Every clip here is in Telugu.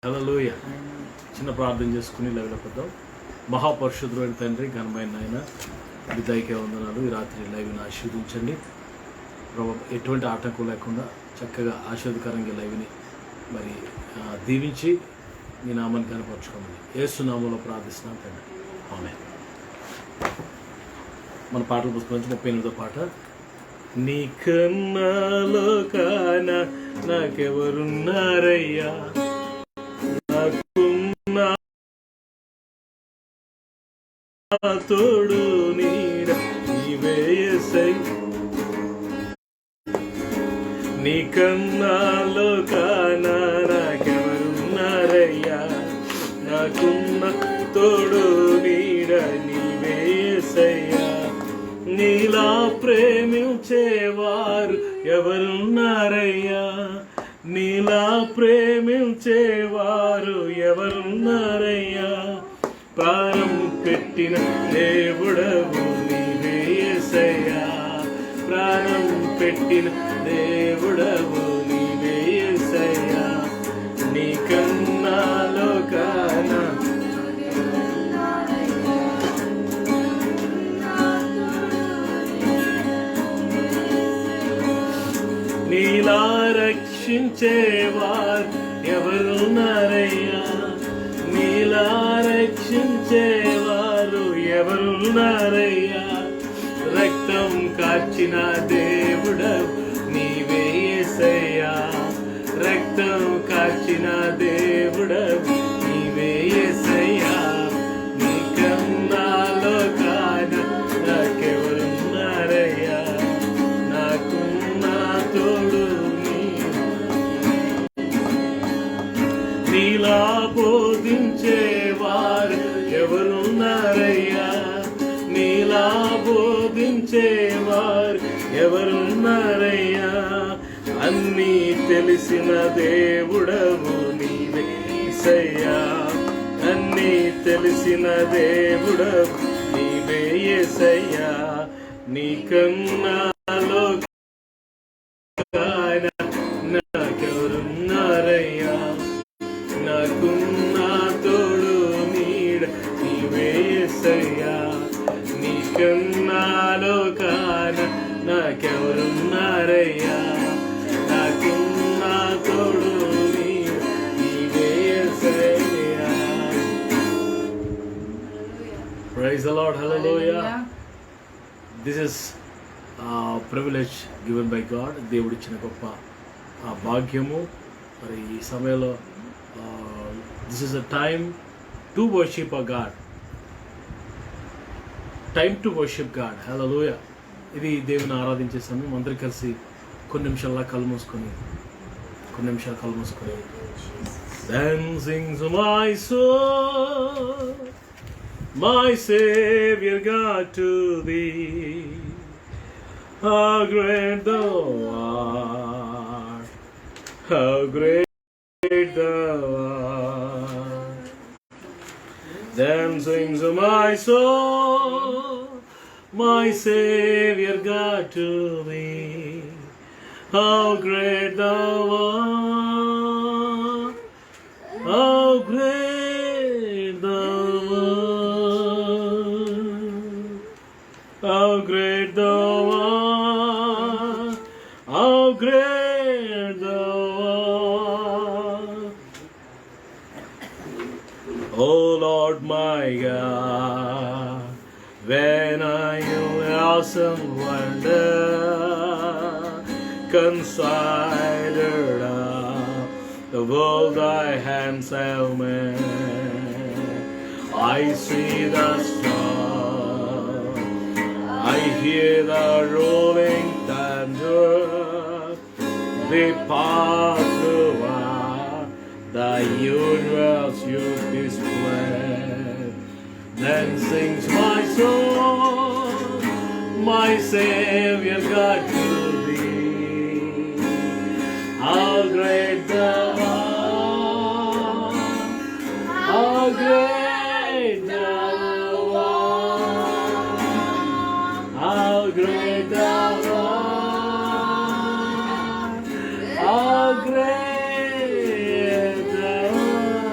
హల్లెలూయా. చిన్న ప్రార్థన చేసుకుని లైవ్లో కొద్దాం. మహాపరిశుద్ధుడైన తండ్రి, ఘనమైన నాయన, విదాయికే వందనాలు. ఈ రాత్రి లైవ్ని ఆశీర్వదించండి ప్రభు. ఎటువంటి ఆటంకం లేకుండా చక్కగా ఆశీర్వదకరంగా లైవ్ని మరి దీవించి మీ నామాన్ని కనపరచుకోమని యేసు నామంలో ప్రార్థిస్తున్నాను తండ్రి, ఆమేన్. మన పాటల పుస్తకం నుంచి 38వ పాట. నీ కన్నాలో కాన నాకెవరున్నారయ్యా, నాకున్నా తోడు నీడ నీవే యేసయ్యా. నీ కన్నాలో కాన నాకెవరున్నారయ్యా, నాకున్న తోడు నీడ నీవే యేసయ్యా. నీలా ప్రేమించేవారు ఎవరున్నారయ్యా, నీలా ప్రేమించేవారు ఎవరున్నారయ్యా. ప్రాణం పెట్టిన దేవుడవు నీవే యేసయ్యా, ప్రాణం పెట్టిన దేవుడవు నీవే యేసయ్యా. నీ కన్నాలో కానా నీలా రక్షించేవారు ఎవరున్నారయ్యా, నీలా రక్షించేవారు ఎవరున్నారయ్యా. రక్తం కార్చిన దేవుడవు నీవే యేసయ్యా, రక్తం కార్చిన దేవుడవు నీవే యేసయ్యా. నీ కన్నాలో కాన నాకెవరున్నారయ్యా, నాకు నా తోడు నీలా బోధించేవారు ఎవరున్నారయ్యా, నీలా బోధించేవారు ఎవరున్నారయ్యా. అన్నీ తెలిసిన దేవుడవు నీవే యేసయ్యా, అన్నీ తెలిసిన దేవుడవు నీవే యేసయ్యా. నీ కన్నాలో నాకెవరున్నారయ్యా, నాకున్న తోడు నీడ నీవే యేసయ్యా. నీ కన్నాలో కాన నాకెవరున్నారయ్యా, నాకున్న తోడు నీడ నీవే యేసయ్యా. Praise the Lord, hallelujah. This is privilege given by God. దేవుడిచ్చిన గొప్ప భాగ్యము. మరి ఈ సమయంలో this is a time to worship a god, time to worship god. Hallelujah. ఇది దేవుని ఆరాధించే సమయం. అందరూ కలిసి కొన్ని నిమిషాలు కళ్ళు మూసుకొని Then sings my soul, my Savior God, to thee. How great thou art, how great thou art. Then sings my soul, my Savior God, to thee. How great thou art, how great thou art, how great thou art, how great thou art. Oh Lord my God, when I am awesome wonder, considered the world thy hands have made. I see the storm, I hear the rolling thunder, they pass through the universe you display. Then sings my soul, my Savior God, to thee. How great thou art, how great thou art, how great thou art, how great thou art.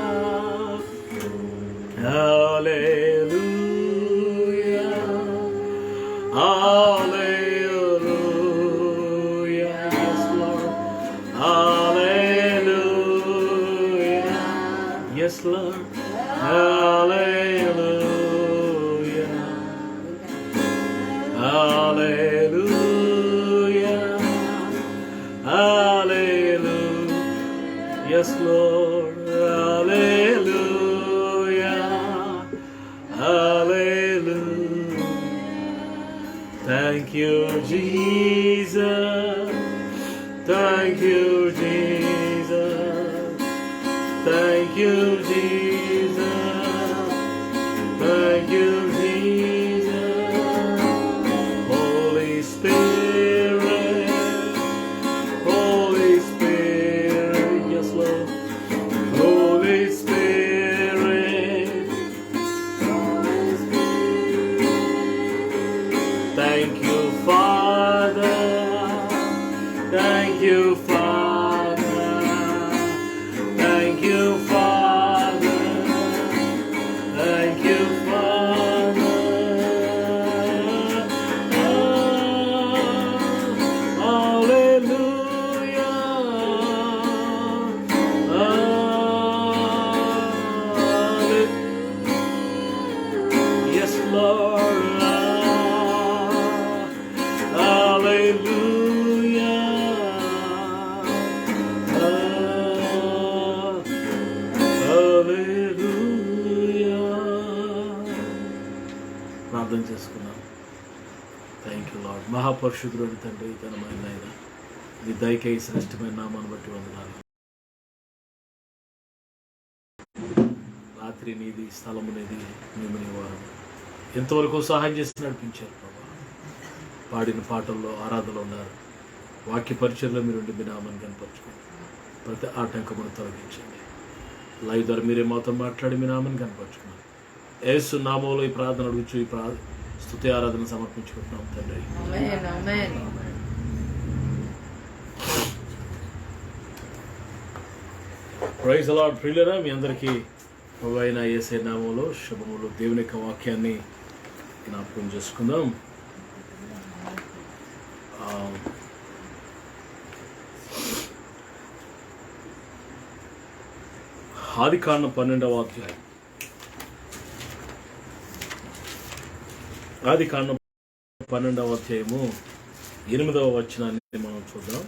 Yes, Lord. Hallelujah. Hallelujah. Hallelujah. Yes, Lord. Hallelujah. Hallelujah. Thank you, Jesus. Thank you, Jesus. Thank you, Jesus. Thank you, Jesus. Holy Spirit. Holy Spirit. Yes, Lord. Holy Spirit. Thank you, Father. Thank you, Father. Thank you, Father. Thank you, Father. Hallelujah. Yes, Lord. Hallelujah. ప్రార్థన చేసుకున్నాం. Thank you lord. మహాపరిశుద్ధుడు తండ్రి, ఘనమైన ఆయన నీ దయకై శ్రేష్టమైన నామాన్ని బట్టి వందనాలు. రాత్రి నీది, స్థలము నీది, మేము నీ వారం. ఎంతవరకు సహాయం చేసి నడిపించారు ప్రభా. పాడిన పాటల్లో ఆరాధనలో ఉన్నారు. వాక్య పరిచయంలో మీరు ఉండి మీ నామాన్ని కనపరచుకోండి. ప్రతి ఆటంకమును తొలగించండి. లైవ్ ద్వారా మీరే మాతో మాట్లాడి మీ నామాన్ని కనపరచుకున్నారు. యేసు నామంలో ఈ ప్రార్థన అడుగుచు ఈ స్తుతి ఆరాధన సమర్పించుకుంటున్నాం తండ్రి. Praise the lord. ప్రియులారా, మీ అందరికీ ప్రభువైన యేసయ్య నామంలో శుభములు. దేవుని యొక్క వాక్యాన్ని జ్ఞాపకం చేసుకుందాం. ఆదికాండం 12వ అధ్యాయం. ఆదికాండం 12వ అధ్యాయము 8వ వచనాన్ని మనం చూద్దాం.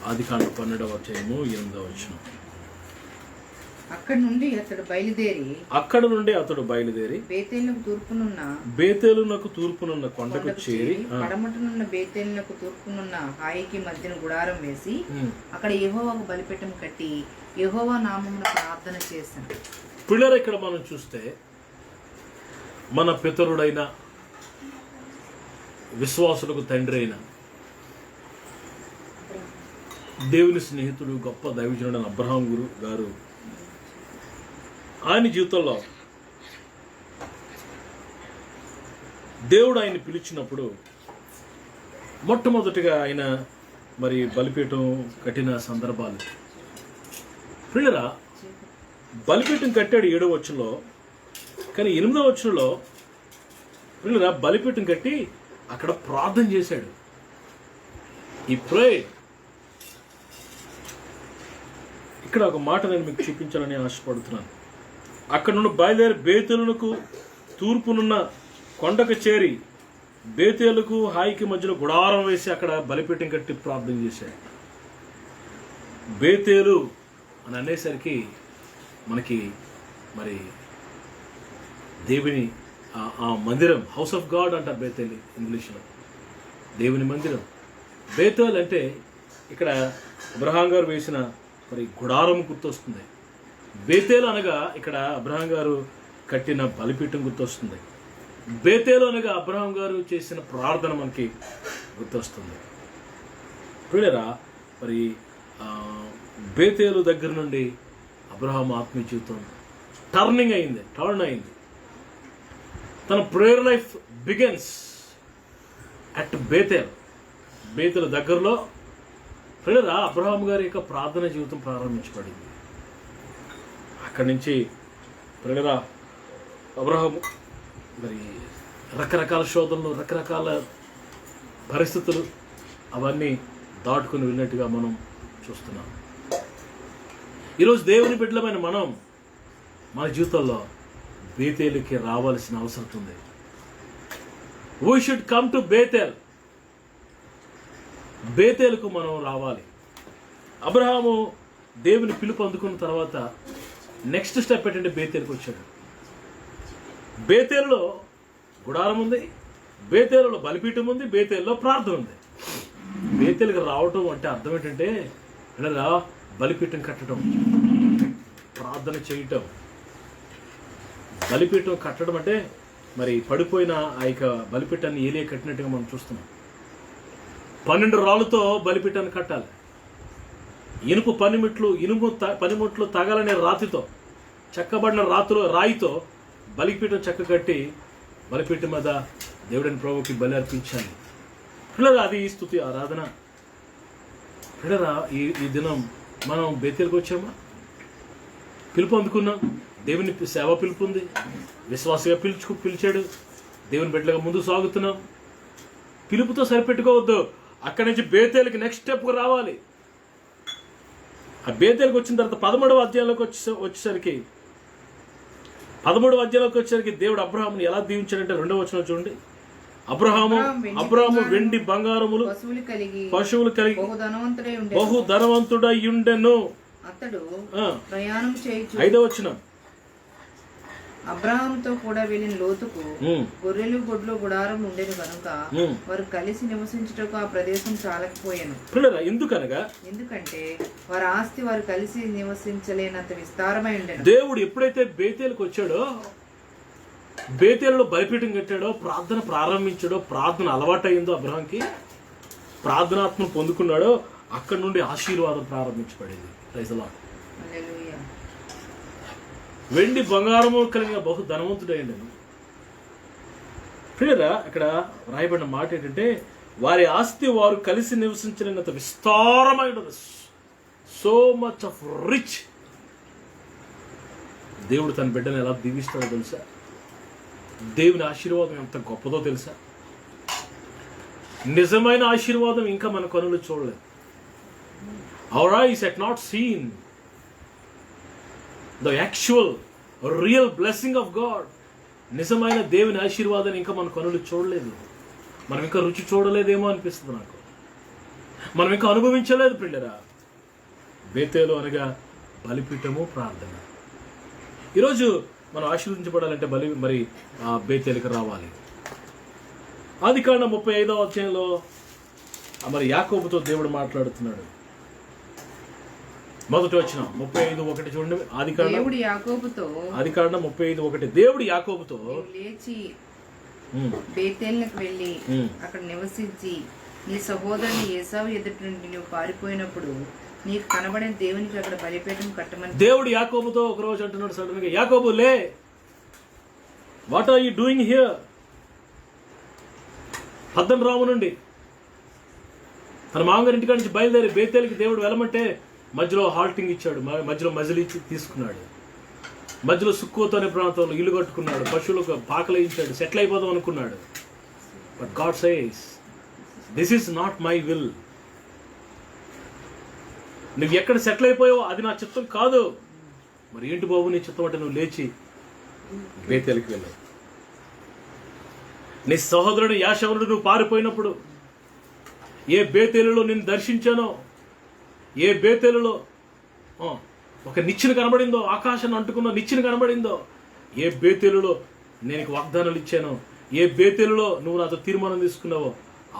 ఆదికాండం 12వ అధ్యాయము 8వ వచనం. అక్కడ నుండి అతడు బయలుదేరి బేతేలునకు తూర్పునున్న కొండకు చేరి పడమటనున్న బేతేలునకు తూర్పునున్న హాయికి మధ్యన గుడారం వేసి అక్కడ యెహోవాకు బలిపీఠం కట్టి యెహోవా నామమున ప్రార్థన చేశాను. పిల్లలు, ఇక్కడ మనం చూస్తే మన పితరుడైన విశ్వాసులకు తండ్రి అయిన దేవుని స్నేహితుడు, గొప్ప దైవజనుడైన అబ్రహాం గారు ఆయన జీవితంలో దేవుడు ఆయన పిలిచినప్పుడు మొట్టమొదటిగా ఆయన మరి బలిపీఠం కట్టిన సందర్భాలు. ప్రియురా, బలిపీఠం కట్టాడు 7వ వచనంలో. కానీ 8వ వచనంలో ప్రియురా బలిపీఠం కట్టి అక్కడ ప్రార్థన చేశాడు. ఈ ప్రేయర్ ఇక్కడ ఒక మాట నేను మీకు చూపించాలని ఆశపడుతున్నాను. అక్కడ నుండి బయలుదేరి బేతేలునకు తూర్పునున్న కొండకు చేరి బేతేలుకు హాయికి మధ్యలో గుడారం వేసి అక్కడ బలిపీఠం కట్టి ప్రార్థన చేశాడు. బేతేలు అని అనేసరికి మనకి మరి దేవుని ఆ మందిరం, హౌస్ ఆఫ్ గాడ్ అంటారు బేతేలు ఇంగ్లీష్లో, దేవుని మందిరం. బేతేల్ అంటే ఇక్కడ అబ్రహాం గారు వేసిన మరి గుడారం గుర్తొస్తుంది. బేతేలు అనగా ఇక్కడ అబ్రహాం గారు కట్టిన బలిపీఠం గుర్తొస్తుంది. బేతేలు అనగా అబ్రహాం గారు చేసిన ప్రార్థన మనకి గుర్తొస్తుంది. ప్రియులారా, మరి బేతేలు దగ్గర నుండి అబ్రహాం ఆత్మీయ జీవితం టర్న్ అయింది. తన ప్రేయర్ లైఫ్ బిగిన్స్ అట్ బేతేలు దగ్గరలో ప్రియులారా అబ్రహాం గారి యొక్క ప్రార్థన జీవితం ప్రారంభించబడింది. అక్కడి నుంచి ప్రియులారా అబ్రహాము మరి రకరకాల శోధనలు, రకరకాల పరిస్థితులు అవన్నీ దాటుకుని వెళ్ళినట్టుగా మనం చూస్తున్నాం. ఈరోజు దేవుని బిడ్డలమైన మనం మన జీవితంలో బేతేలుకి రావాల్సిన అవసరం ఉంది. We should come to Bethel. బేతేలుకు మనం రావాలి. అబ్రహాము దేవుని పిలుపు అందుకున్న తర్వాత నెక్స్ట్ స్టెప్ ఏంటంటే బేతేలుకు వచ్చాడు. బేతేలులో గుడారం ఉంది, బేతేలులో బలిపీఠం ఉంది, బేతేలులో ప్రార్థన ఉంది. బేతేలుకి రావటం అంటే అర్థం ఏంటంటే ఇలా బలిపీఠం కట్టడం, ప్రార్థన చేయటం. బలిపీఠం కట్టడం అంటే మరి పడిపోయిన ఆ యొక్క బలిపీఠాన్ని ఏలియా కట్టినట్టుగా మనం చూస్తున్నాం. 12 రాళ్ళతో బలిపీఠాన్ని కట్టాలి. ఇనుపు పనిముట్లు తగలనే రాతితో, చెక్కబడిన రాయితో బలిపీఠం చెక్క కట్టి బలిపీఠం మీద దేవుడిని ప్రభువుకి బలి అర్పించాలి. పిల్లరా, అది స్తుతి ఆరాధన. పిల్లరా, ఈ దినం మనం బేతేలుకు వచ్చామా? పిలుపు అందుకున్నాం. దేవుని సేవ పిలుపు ఉంది. విశ్వాసగా పిలిచాడు. దేవుని బిడ్డలుగా ముందుకు సాగుతున్నాం. పిలుపుతో సరిపెట్టుకోవద్దు. అక్కడి నుంచి బేతేలుకి నెక్స్ట్ స్టెప్కు రావాలి. ఆ బేతేలుకి వచ్చిన తర్వాత 13వ అధ్యాయంలోకి వచ్చేసరికి దేవుడు అబ్రహాముని ఎలా దీవించాడంటే 2వ వచనం చూడండి. అబ్రహాము వెండి బంగారములు పశువులు కలిగి బహు ధనవంతుడై ఉండెను. అతడు ప్రయాణం చేయుచు 5వ వచనం, అబ్రహాముతో కూడా వెళ్ళిన లోతుకు గొర్రెలు గొడ్లు గుడారం ఉండేది కనుక వారు కలిసి నివసించుటకు ఆ ప్రదేశం చాలకపోయాను. ఎందుకంటే వారి ఆస్తి వారు కలిసి నివసించలేనంత విస్తారమై ఉండేది. దేవుడు ఎప్పుడైతే బేతేలుకు వచ్చాడో, బేతేలులో బలిపీఠం కట్టాడో, ప్రార్థన ప్రారంభించాడో, ప్రార్థన అలవాటైందో, అబ్రహాంకి ప్రార్థనాత్మను పొందుకున్నాడో, అక్కడి నుండి ఆశీర్వాదం ప్రారంభించబడింది. Praise the lord. హల్లెలూయా. వెండి బంగారము కలిగిన బహు ధనవంతుడైండు. ప్రియరా, ఇక్కడ రాయబడిన మాట ఏంటంటే వారి ఆస్తి వారు కలిసి నివసించినంత విస్తారమైనది. So much of rich. దేవుడు తన బిడ్డను ఎలా దీవిస్తాడో తెలుసా? దేవుని ఆశీర్వాదం ఎంత గొప్పదో తెలుసా? నిజమైన ఆశీర్వాదం ఇంకా మన కనులు చూడలేదు. Our eyes had not seen the actual real blessing of God. నిజమైన దేవుని ఆశీర్వాదాన్ని ఇంకా మన కనులు చూడలేదు. మనం ఇంకా రుచి చూడలేదేమో అనిపిస్తుంది నాకు. మనం ఇంకా అనుభవించలేదు పిల్లరా. బేతేలు అనగా బలిపీఠము, ప్రార్థన. ఈరోజు మనం ఆశీర్వదించబడాలంటే మరి బేతేలుకి రావాలి. ఆదికాండం 35వ అధ్యాయంలో మరి యాకోబుతో దేవుడు మాట్లాడుతున్నాడు. మొదటి వచనం 35:1 చూడండి. ఆదికాండం 35:1. దేవుడు యాకోబుతో లేచి బేతేలుకు వెళ్ళి అక్కడ నివసించి నీ సహోదరుని ఏసావు ఎదుటి నుండి నువ్వు పారిపోయినప్పుడు నీకు కనబడిన దేవునికి అక్కడ బలిపీఠం కట్టమని దేవుడు యాకోబుతో ఒక రోజు అంటున్నాడు సడన్ గా, యాకోబు లే, what are you doing here? పద్దనరాము నుండి తన మామగారి ఇంటికాడ నుంచి బయలుదేరి బేతేలుకి దేవుడు వెళ్ళమంటే మధ్యలో హాల్టింగ్ ఇచ్చాడు, మధ్యలో మజిలీ తీసుకున్నాడు, మధ్యలో సుక్కోతు అనే ప్రాంతంలో ఇల్లు కట్టుకున్నాడు, పశువులకు పాకలేయించాడు, సెటిల్ అయిపోదాం అనుకున్నాడు. But God says this is not my will. నువ్వు ఎక్కడ సెటిల్ అయిపోయావో అది నా చిత్తం కాదు. మరి ఏంటి బాబు నీ చిత్తం అంటే? నువ్వు లేచి బేతేలుకి వెళ్ళావు. నీ సహోదరుడు యాషవనుడు నువ్వు పారిపోయినప్పుడు ఏ బేతేలులో నిన్ను దర్శించానో, ఏ బేతేలులో ఒక నిచ్చెన కనబడిందో, ఆకాశాన్ని అంటుకున్న నిచ్చెన కనబడిందో, ఏ బేతేలులో నేను వాగ్దానాలు ఇచ్చానో, ఏ బేతేలులో నువ్వు నాతో తీర్మానం తీసుకున్నావో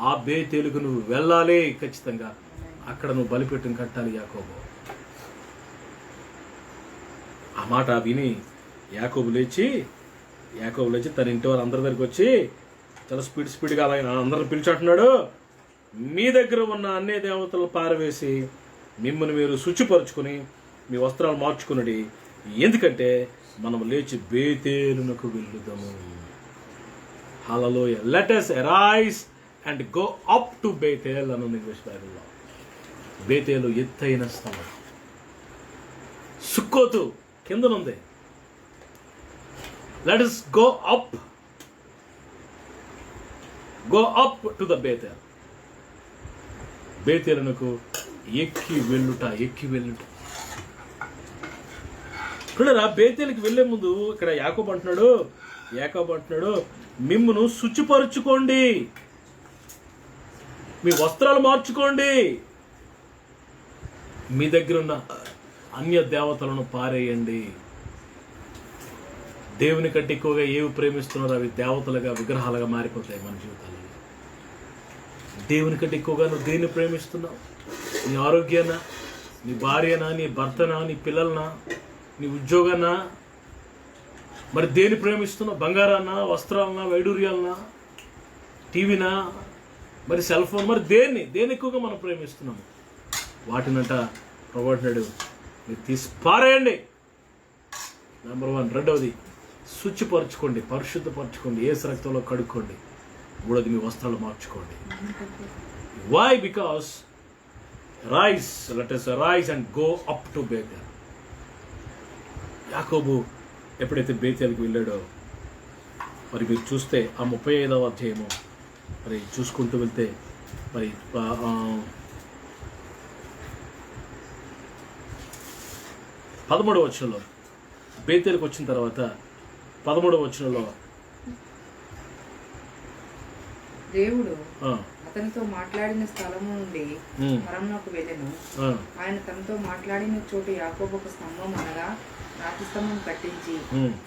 ఆ బేతేలుకు నువ్వు వెళ్ళాలి ఖచ్చితంగా. అక్కడ నువ్వు బలిపీఠం కట్టాలి యాకోబు. ఆ మాట విని యాకోబు లేచి తన ఇంటి వారు అందరి దగ్గరికి వచ్చి చాలా స్పీడ్గా ఆయన అందరిని పిలిచాంటున్నాడు, మీ దగ్గర ఉన్న అన్ని దేవతలను పారవేసి మిమ్మల్ని మీరు శుచిపరుచుకుని మీ వస్త్రాలు మార్చుకున్నది, ఎందుకంటే మనం లేచి బేతేలునకు వెళ్ళుదాము. Hallelujah. Let us arise and go up to Bethel అని ఉంది ఇంగ్లీష్ బైబిల్లో. బేతేలు ఎత్తైన స్థలం, సుక్కోతు కిందనుంది. Let us go up to the Bethel. బేతేలునకు ఎక్కి వెళ్ళుట. చూడరా, బేతేలుకి వెళ్లే ముందు ఇక్కడ యాకోబు అంటున్నాడు మిమ్మును శుచిపరుచుకోండి, మీ వస్త్రాలు మార్చుకోండి, మీ దగ్గర ఉన్న అన్య దేవతలను పారేయండి. దేవుని కంటే ఎక్కువగా ఏవి ప్రేమిస్తున్నారో అవి దేవతలుగా విగ్రహాలుగా మారిపోతాయి మన జీవితాలలో. దేవుని కంటే ఎక్కువగా నువ్వు దేన్ని ప్రేమిస్తున్నావు? నీ ఆరోగ్యానా, నీ భార్యనా, నీ భర్తనా, నీ పిల్లలనా, నీ ఉద్యోగానా? మరి దేన్ని ప్రేమిస్తున్నావు? బంగారాన్నా, వస్త్రాలనా, వైడూర్యాలనా, టీవీనా, మరి సెల్ ఫోన్? మరి దేన్ని ఎక్కువగా మనం ప్రేమిస్తున్నాము? వాటినంట ప్రభు అంటున్నాడు, మీరు తీసి పారేయండి. నెంబర్ 1. రెండవది, శుచిపరచుకోండి, పరిశుద్ధపరచుకోండి, యేసు రక్తంలో కడుక్కోండి. మూడోది, మీ వస్త్రాలు మార్చుకోండి. Why? Because let us rise and go up to Bethel. యాకోబు ఎప్పుడైతే బేతేలుకు వెళ్ళాడో మరి మీరు చూస్తే ఆ 35వ అధ్యాయము మరి చూసుకుంటూ వెళ్తే మరి 13వ వచనంలో బేతేలుకు వచ్చిన తర్వాత 13వ వచనంలో దేవుడు అతనితో మాట్లాడిన స్థలము నుండి మరమునకు వెళ్ళెను. ఆయన తనతో మాట్లాడిన చోటు యాకోబు ఒక స్తంభం అనగా రాతి స్తంభం కట్టించి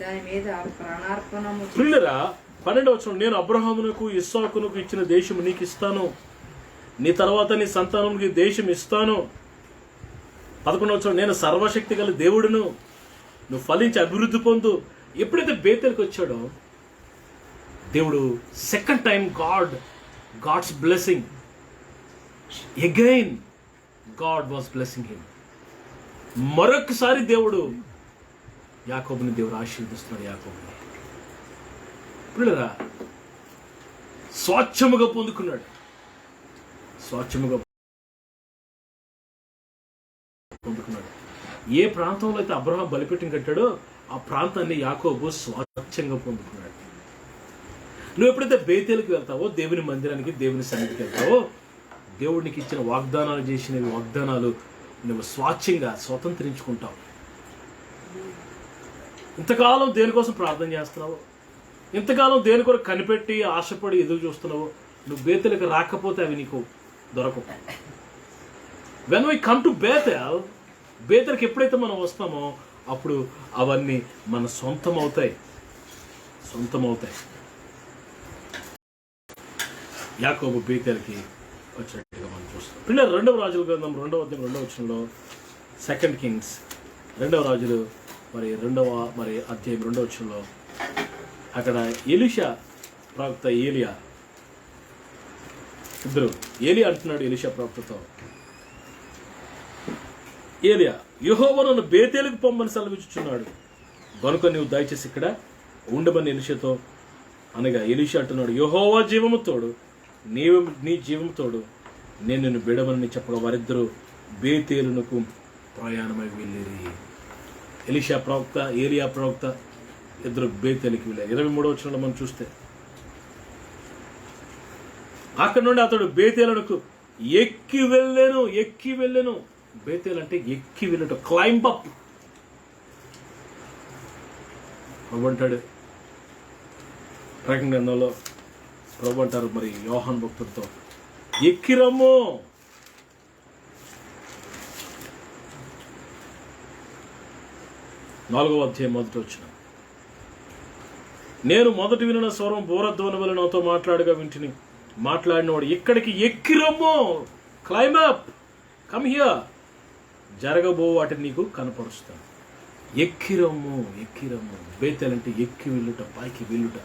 దాని మీద ప్రాణార్పణము. 12వ వచనం, నేను అబ్రహామునకు ఇస్సాకునకు ఇచ్చిన దేశం నీకు ఇస్తాను, నీ తర్వాత నీ సంతానానికి దేశం ఇస్తాను. 11వ వచనం, నేను సర్వశక్తి గల దేవుడును, నువ్వు ఫలించి అభివృద్ధి పొందు. ఎప్పుడైతే బేతేలుకు వచ్చాడో దేవుడు second time God's blessing. Again, God was blessing him. మరొకసారి దేవుడు యాకోబుని ఆశీర్వదిస్తున్నాడు. యాకోబుని పిల్లరా స్వాచ్ఛముగా పొందుకున్నాడు. ఏ ప్రాంతంలో అయితే అబ్రహాం బలిపీఠం కట్టాడో ఆ ప్రాంతాన్ని యాకోబు స్వాచ్ఛంగా పొందుకున్నాడు. నువ్వు ఎప్పుడైతే బేతేలుకి వెళ్తావో, దేవుని మందిరానికి, దేవుని సన్నిధికి వెళ్తావో, దేవుడికి ఇచ్చిన వాగ్దానాలు చేసినవి వాగ్దానాలు నువ్వు స్వతంత్రించుకుంటావు. ఇంతకాలం దేనికోసం ప్రార్థన చేస్తున్నావు, ఇంతకాలం దేని కొరకు కనిపెట్టి ఆశపడి ఎదురు చూస్తున్నావు, నువ్వు బేతేలుకి రాకపోతే అవి నీకు దొరకవు. వెన్ వీ కమ్ టు బేతేలుకి ఎప్పుడైతే మనం వస్తామో అప్పుడు అవన్నీ మన సొంతం అవుతాయి. యాకోబు బేతేలుకి వచ్చినట్టుగా మనం చూస్తాం. పిల్లలు 2వ రాజుల గ్రంథం 2వ అధ్యాయం 2వ వచనంలో 2 Kings 2వ రాజులు మరి 2వ అధ్యాయం 2వ వచనంలో అక్కడ ఎలీషా ప్రవక్త ఏలియా ఏలియా అంటున్నాడు ఎలీషా ప్రవక్తతో, ఏలియా యెహోవా నన్ను బేతేలుకు పొమ్మని సెలవిచ్చుచున్నాడు గనుక నీవు దయచేసి ఇక్కడ ఉండమని ఎలీషాతో అనగా ఎలీషా అంటున్నాడు, యెహోవా జీవము తోడు, నీ జీవము తోడు, నేను నిన్ను బిడమని చెప్పగా వారిద్దరూ బేతేలునకు ప్రయాణమై వెళ్ళిరి. ఎలీషా ప్రవక్త, ఏలియా ప్రవక్త ఇద్దరు బేతేలుకి వెళ్ళారు. 23వ వచనంలో మనం చూస్తే అక్కడి నుండి అతడు బేతేలునకు ఎక్కి వెళ్ళాను. బేతేలు అంటే ఎక్కి వెళ్ళటం, క్లైంబ్ అప్ అంటాడు. ప్రకటన గ్రంథంలో ప్రభు అంటారు మరి యోహాను భక్తుడితో, ఎక్కిరమ్ము. నాలుగవ అధ్యాయం 1వ వచనం, నేను మొదట వినిన స్వరం బోరధ్వని వలె నాతో మాట్లాడగా వింటిని, మాట్లాడినవాడు ఇక్కడికి ఎక్కిరమ్ము, క్లైంబ్ అప్, కమ్ హియర్, జరగబో వాటిని నీకు కనపరుస్తాను. ఎక్కిరమ్ము. బేతేలు అంటే ఎక్కి వెళ్ళుట, పైకి వెళ్ళుట.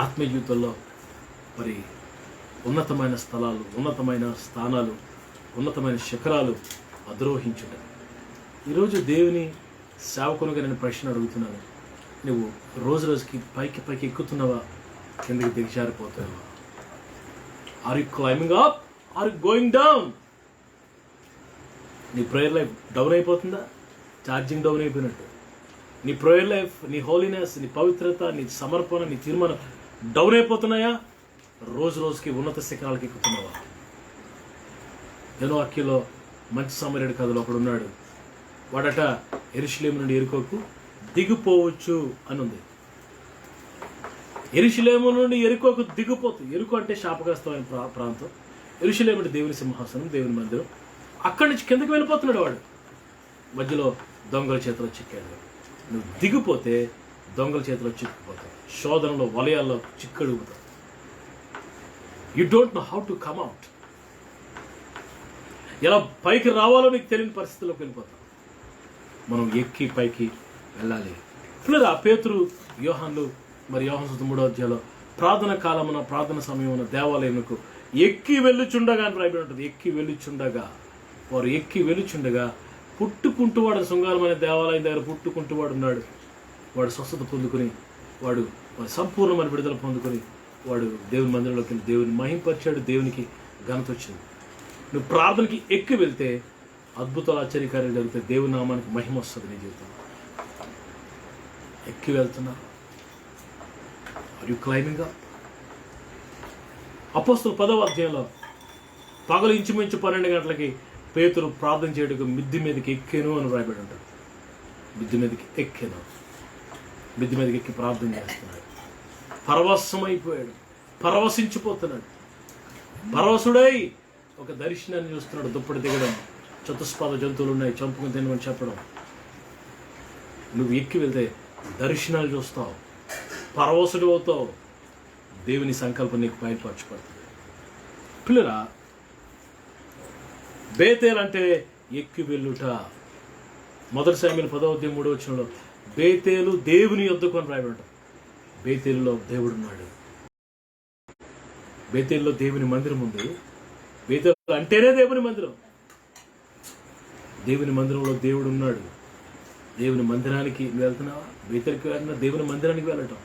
ఆత్మీయ జీవితంలో మరి ఉన్నతమైన స్థలాలు, ఉన్నతమైన స్థానాలు, ఉన్నతమైన శిఖరాలు అధిరోహించుట. ఈరోజు దేవుని సేవకునిగా నేను ప్రశ్న అడుగుతున్నాను, నువ్వు రోజుకి పైకి ఎక్కుతున్నావా, కిందకి దిగజారిపోతున్నావా? Are you climbing up, are you going down? నీ ప్రేయర్ లైఫ్ డౌన్ అయిపోతుందా? ఛార్జింగ్ డౌన్ అయిపోయినట్టు. నీ ప్రేయర్ లైఫ్, నీ హోలీనెస్, నీ పవిత్రత, నీ సమర్పణ, నీ తీర్మానం డౌన్ అయిపోతున్నాయా? రోజుకి ఉన్నత శిఖరాలకు ఎక్కుతున్నావా? నేను అక్కిలో మంచి సమర్యుడి కథలో ఒకడు ఉన్నాడు. వాడట యెరూషలేము నుండి యెరికోకు దిగిపోవచ్చు అని ఉంది. యెరూషలేము నుండి యెరికోకు దిగిపోతుంది. యెరికో అంటే శాపగ్రస్తమైన ప్రాంతం. యెరూషలేము అంటే దేవుని సింహాసనం, దేవుని మందిరం. అక్కడి నుంచి కిందకి వెళ్ళిపోతున్నాడు వాడు. మధ్యలో దొంగల చేతిలో చిక్కాడు. నువ్వు దిగిపోతే దొంగల చేతిలో చిక్కుపోతావు, శోధనలో వలయాల్లో చిక్కడుగుతావు. You don't know how to come out. ఎలా పైకి రావాలో నీకు తెలియని పరిస్థితుల్లోకి వెళ్ళిపోతాం. మనం ఎక్కి పైకి వెళ్ళాలి. పిల్లలు పేతురు, యోహాన్లు, మరి యోహాను సువార్త 3వ అధ్యాయంలో ప్రార్థన కాలమున, ప్రార్థన సమయమున దేవాలయమునకు ఎక్కి వెళ్ళుచుండగా అని రాయబడి ఉంటుంది. ఎక్కి వెళ్ళుచుండగా, వారు ఎక్కి వెళ్ళుచుండగా పుట్టుకుంటూ వాడు శృంగారమైన దేవాలయం దగ్గర పుట్టుకుంటూ వాడు ఉన్నాడు. వాడు స్వస్థత పొందుకొని, వాడు సంపూర్ణమైన విడుదల పొందుకొని, వాడు దేవుని మందిరంలోకి వెళ్ళి దేవుని మహింపరిచాడు. దేవునికి ఘనత వచ్చింది. నువ్వు ప్రార్థనకి ఎక్కి వెళ్తే అద్భుతాలు, ఆశ్చర్యకార్యాలు జరుగుతాయి. దేవుని నామానికి మహిమ వస్తుంది నీ జీవితంలో. ఎక్కి వెళ్తున్నా. Are you climbing up? అపోస్తలుల 10వ అధ్యాయంలో పగలు ఇంచుమించు 12 గంటలకి పేతురు ప్రార్థన చేయడానికి మిద్ది మీదకి ఎక్కాను అని రాయబడి ఉంటాడు. మిద్ది మీదకి ఎక్కాను. మిద్ది మీదకి ఎక్కి ప్రార్థన చేస్తున్నాడు. పరవశమైపోయాడు, పరవశించిపోతున్నాడు. పరవశుడై ఒక దర్శనాన్ని చూస్తున్నాడు. దుప్పటి దిగడం, చతుష్పాద జంతువులు ఉన్నాయి, చంపుకుని తినమని చెప్పడం. నువ్వు ఎక్కి వెళ్తే దర్శనాలు చూస్తావు, పరవశుడు అవుతావు. దేవుని సంకల్పం నీకు బయలుపరచబడుతుంది. పిల్లరా, బేతేల్ అంటే ఎక్కి వెళ్ళుట. 1 సమూయేలు 10వ అధ్యాయం 3వ వచనంలో బేతేలు దేవుని యొద్దకు అని రాయబడ్డ. బేతేలులో దేవుడు ఉన్నాడు. బేతేలులో దేవుని మందిరం ఉంది. బేతేలు అంటేనే దేవుని మందిరం. దేవుని మందిరంలో దేవుడు ఉన్నాడు. దేవుని మందిరానికి వెళ్తున్నావా? బేతేలుకి వెళ్ళినా దేవుని మందిరానికి వెళ్ళటం.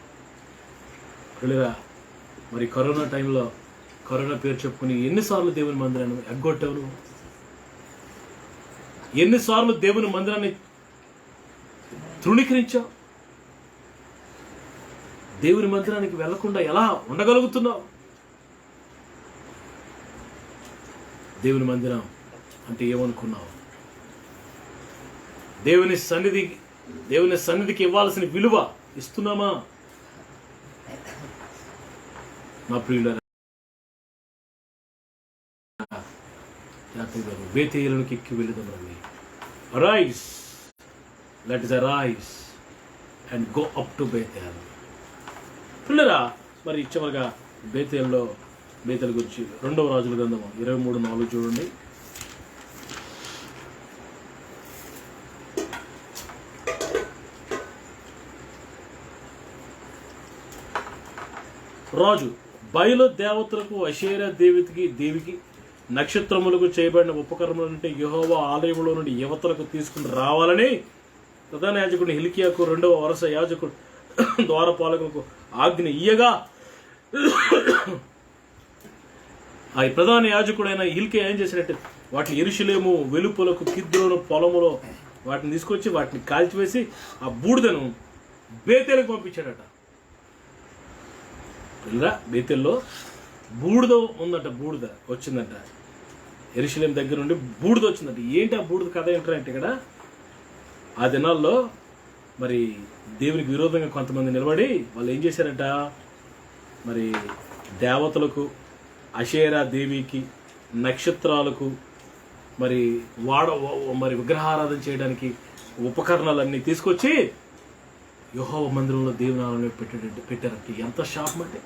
పిల్లరా, మరి కరోనా టైంలో కరోనా పేరు చెప్పుకుని ఎన్నిసార్లు దేవుని మందిరాన్ని ఎగ్గొట్టావు నువ్వు? ఎన్నిసార్లు దేవుని మందిరాన్ని తృణీకరించావు? దేవుని మందిరానికి వెళ్లకుండా ఎలా ఉండగలుగుతున్నావు? దేవుని మందిరం అంటే ఏమనుకున్నావు? దేవుని సన్నిధికి ఇవ్వాల్సిన విలువ ఇస్తున్నామా? నా ప్రియులారా, బేతేలునికి ఎక్కి వెళుదామండి. Arise, let us arise and go up to Bethel. పిల్లరా, మరి చివరిగా బేతేలు గురించి 2వ రాజుల గ్రంథము 23:4 చూడండి. రాజు బయలు దేవతలకు, అషేరా దేవికి నక్షత్రములకు చేయబడిన ఉపకరణముల నుండి యెహోవా ఆలయంలో నుండి యువతలకు తీసుకుని రావాలని ప్రధాన యాజకుడిని హిల్కీయాకు, 2వ వరుస యాజకుడు ద్వారపాలకులకు ఆజ్ఞ ఇయ్యగా, ఆ ప్రధాన యాజకుడైన హిల్కీయా ఏం చేసినట్టు వాటిని యెరూషలేము వెలుపలకు, కిద్రోను పొలములో వాటిని తీసుకొచ్చి వాటిని కాల్చివేసి ఆ బూడిదను బేతేలుకు పంపించాడట. బేతేల్లో బూడిద ఉందంట, బూడిద వచ్చిందంట. యెరూషలేం దగ్గర నుండి బూడిద వచ్చిందంట. ఏంటి ఆ బూడిద కథ ఏంటంటే, ఇక్కడ ఆ దినాల్లో మరి దేవునికి విరోధంగా కొంతమంది నిలబడి వాళ్ళు ఏం చేశారంట, మరి దేవతలకు, అషేరా దేవికి, నక్షత్రాలకు మరి విగ్రహారాధన చేయడానికి ఉపకరణాలన్నీ తీసుకొచ్చి యెహోవా మందిరంలో దేవుని ఆలయంలో పెట్టారంటే ఎంత శాపం అంటే,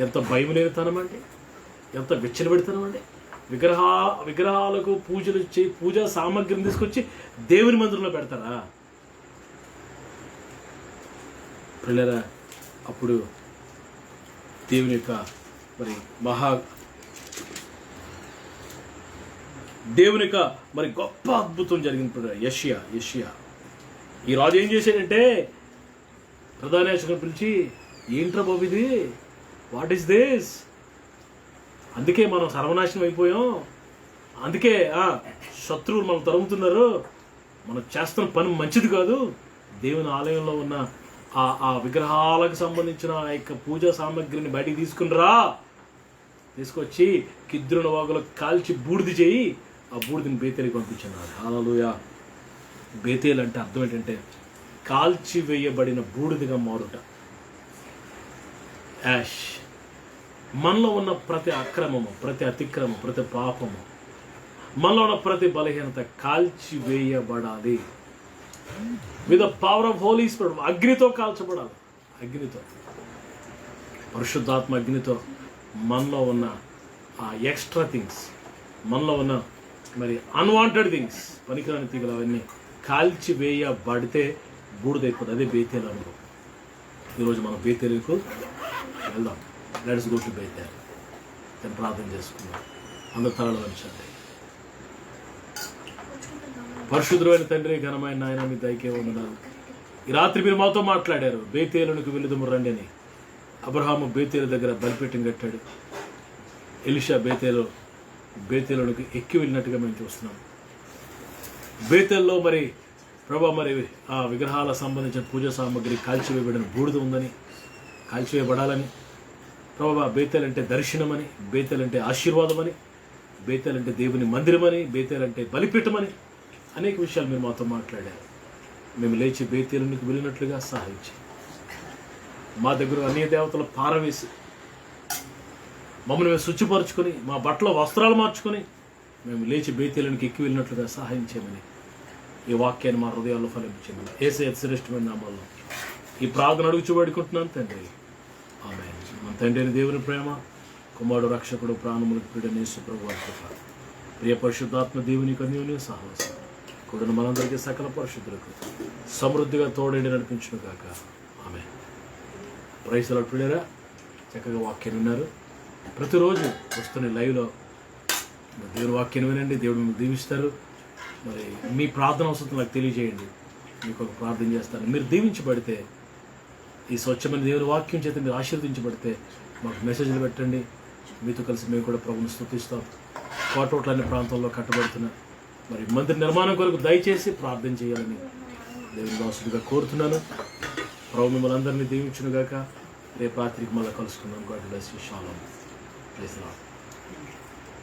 ఎంత భయం లేనితనం అంటే, ఎంత విచ్చలబెడతనం అంటే. విగ్రహాలకు పూజా సామగ్రిని తీసుకొచ్చి దేవుని మందిరంలో పెడతారా? పిల్లరా, అప్పుడు దేవుని యొక్క దేవుని యొక్క గొప్ప అద్భుతం జరిగింది. యెషయా ఈ రాజు ఏం చేశాడంటే, ప్రధాన యాజకుడిని పిలిచి, ఏంట్రా బాబు ఇది, వాట్ ఈస్ దిస్? అందుకే మనం సర్వనాశనం అయిపోయాం, అందుకే శత్రువులు మనం తరుముతున్నారు, మనం చేస్తున్న పని మంచిది కాదు. దేవుని ఆలయంలో ఉన్న ఆ విగ్రహాలకు సంబంధించిన ఆ యొక్క పూజా సామగ్రిని బయటికి తీసుకొచ్చి కిద్రోను వాగులో కాల్చి బూడిద చేయి, ఆ బూడిదని బేతేలుకి పంపించాడు. హల్లెలూయా. బేతేలు అంటే అర్థం ఏంటంటే కాల్చివేయబడిన బూడిదగా మారుట. యాష్. మనలో ఉన్న ప్రతి అక్రమము, ప్రతి అతిక్రమము, ప్రతి పాపము, మనలో ఉన్న ప్రతి బలహీనత కాల్చివేయబడాలి. With the power of Holy Spirit. అగ్నితో కాల్చబడాలి. అగ్నితో, పరిశుద్ధాత్మ అగ్నితో మనలో ఉన్న ఆ ఎక్స్ట్రా థింగ్స్, మనలో ఉన్న మరి అన్వాంటెడ్ థింగ్స్, పనికిరాని తీగలు అవన్నీ కాల్చివేయబడితే బూడిదైపోతుంది. అదే బేతేలు అనుభవం. ఈరోజు మనం బేతేలుకు వెళ్దాం. Let's go to Bethel. నేను ప్రార్థన చేసుకుందాం. అందరూ తలలు వంచండి. పరిశుద్ధమైన తండ్రి, ఘనమైన నాయన, మీ దయకే వందనాలు. ఈ రాత్రి మీరు మాతో మాట్లాడారు. బేతేలునికి వెళుదుము రండి అని. అబ్రహాము బేతేలు దగ్గర బలిపీఠం కట్టాడు. ఎలీషా బేతేలునికి ఎక్కి వెళ్ళినట్టుగా మేము చూస్తున్నాం. బేతేల్లో మరి ప్రభా మరి ఆ విగ్రహాల సంబంధించిన పూజా సామాగ్రి కాల్చివేయబడిన బూడిద ఉందని, కాల్చివేయబడాలని ప్రభా. బేతేలు అంటే దర్శనమని, బేతేలు అంటే ఆశీర్వాదమని, బేతేలు అంటే దేవుని మందిరమని, బేతేలు అంటే బలిపీఠమని అనేక విషయాలు మీరు మాతో మాట్లాడారు. మేము లేచి బేతేలునికి వెళ్ళినట్లుగా సహాయించి, మా దగ్గర అన్య దేవతలు పారవేసి మమ్మల్ని మేము శుచిపరుచుకొని, మా బట్టల వస్త్రాలు మార్చుకొని మేము లేచి బేతేలునికి ఎక్కి వెళ్ళినట్లుగా సహాయం చేయమని ఈ వాక్యాన్ని మా హృదయాల్లో ఫలించమని యేసయ్య శ్రేష్టమైన నామాల్లో ఈ ప్రార్థన అడుగుచూబడుకుంటున్నాను తండ్రి. ఆమేన్. మన తండ్రి అయిన దేవుని ప్రేమ, కుమారుడు రక్షకుడు, ప్రాణములకు ప్రియుడైన యేసు ప్రభువు వారి కృప, ప్రియ పరిశుద్ధాత్మ దేవుని అన్యోన్య సహవాసం కూడిన మనందరికీ సకల పరిశుద్ధులకు సమృద్ధిగా తోడేండి నడిపించును గాక. ఆమేన్. Praise the lord. ప్రియులారా, చక్కగా వాక్యాన్ని విన్నారు. ప్రతిరోజు వస్తున్న లైవ్లో దేవుని వాక్యాన్ని వినండి. దేవుడు మిమ్మల్ని దీవిస్తారు. మరి మీ ప్రార్థన అవసరం నాకు తెలియజేయండి. మీకు ఒక ప్రార్థన చేస్తాను. మీరు దీవించబడితే, ఈ స్వచ్ఛమైన దేవుని వాక్యం చేత మీరు ఆశీర్వదించబడితే మాకు మెసేజ్లు పెట్టండి. మీతో కలిసి మేము కూడా ప్రభువుని స్తుతిస్తాం. కోటోట్లన్ని ప్రాంతాల్లో కట్టబడుతున్న మరి మందిర నిర్మాణం కొరకు దయచేసి ప్రార్థన చేయాలని దేవుని దాసుడిగా కోరుతున్నాను. ప్రభు మిమ్మల్ని అందరినీ దీవించునుగాక. రేపు రాత్రికి మళ్ళీ కలుసుకుందాం. God bless you. Shalom. Praise the lord.